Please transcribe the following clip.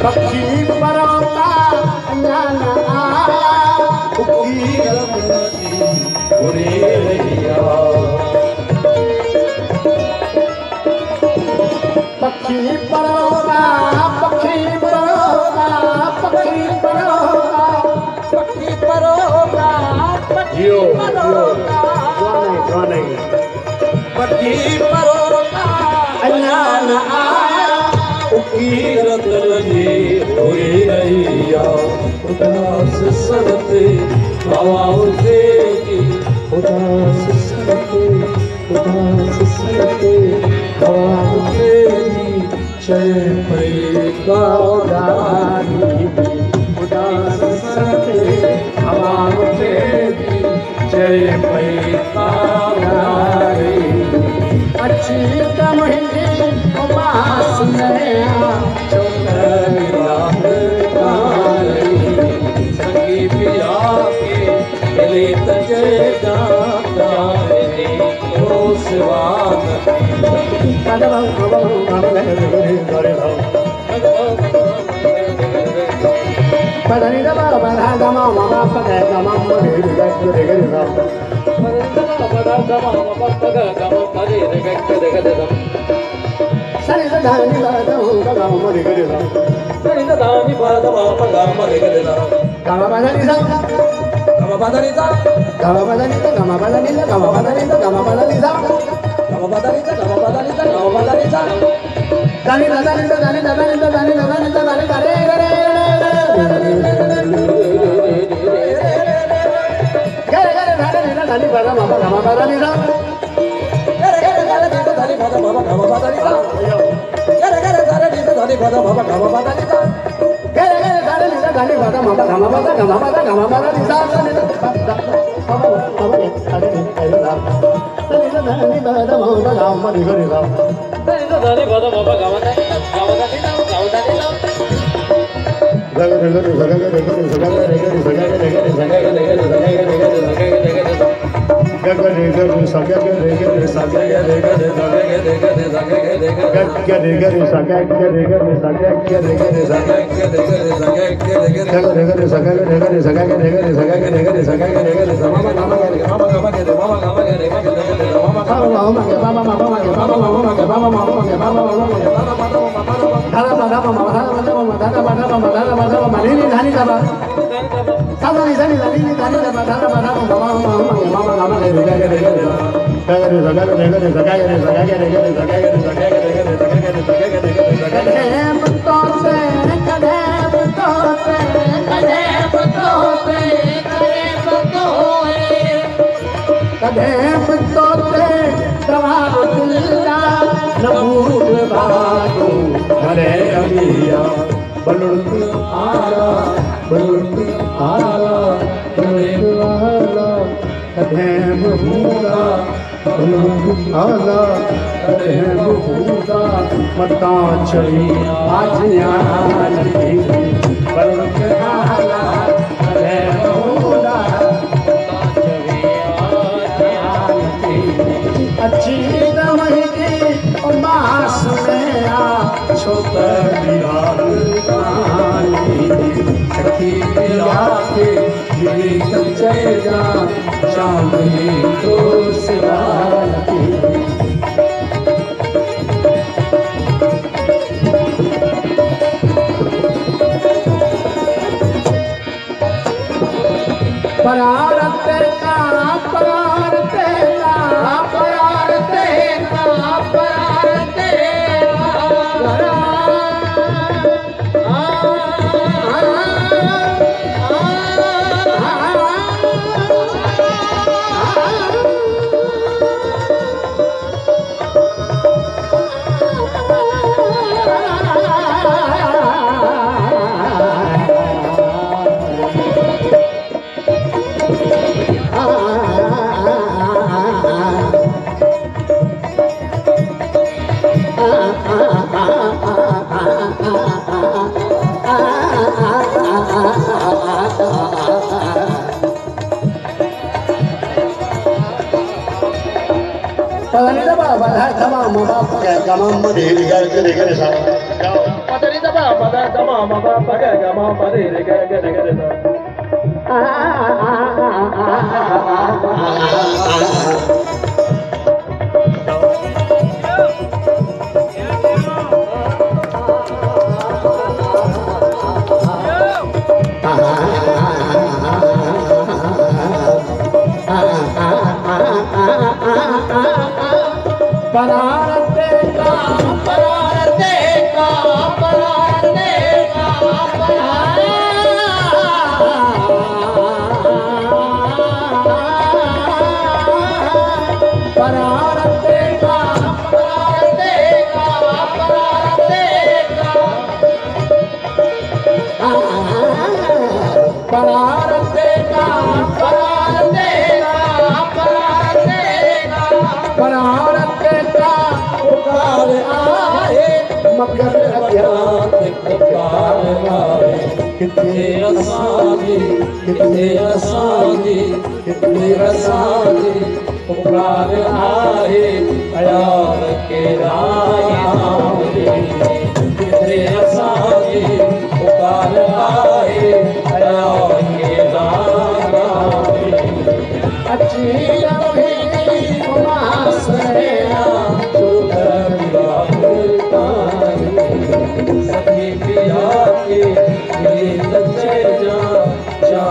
पक्षी परोता ज्ञान आया पक्षी परोता पक्षी परोता पक्षी परोता पक्षी परोता पक्षी परोता पक्षी परोता ज्ञान आया उकीरत जी होई रैया उदास सरते हवाओं से की उदास सरते हवाओं से की चय पैदा उदारी उदास सरते हवाओं से की चय पैदा उदारी अच्छी तमही उपास नया सखी पिया के गले तजे जाता ओ सिवान पढ़नी दबा बधा गमा ममा पके गमा मोरे रे रे सनी दानी बादा गमा मोरे रे सनी दानी बादा गमा मोरे रे गमा बादानी सा गमा बादानी सा गमा बादानी सा गमा बादानी सा गमा बादानी सा गमा बादानी सा गमा बादानी सा गमा बादानी सा गमा बादानी सा दानी दानी दानी दानी दानी दानी दानी रे रे गरे गरे दानी बादा मामा गमा बादानी सा गरे गरे दानी बादा मामा गमा बादानी सा गरे गरे दानी बादा मामा गमा बादानी सा गरे गरे दानी बादा मामा गमा बादा गमा बादा गमा बादानी सा दानी बादा मामा गमा रे रे दानी बादा मामा गमा दानी मता चढ़ी आज अच्छी उमास सखी पिया के चले जा चांदनी तो सिवान परारते का परारते का परारते का परारते पदानी दबा बधा धमा मबा गमा मधे रे सा पदानी दबा बधा धमा मबा गमा मधे रे सा परारते का परारते का परारते का परारते का परारते का परारते का परारते का परारते परारते का पुकार आए मगर अज्ञान पुकार आए कितने आसानी कितने आसानी कितने आसानी पुकार आए अयाल के राम कितने आसानी पुकार आए अयाल के राम अच्छी सखी पिया के लज्जे जा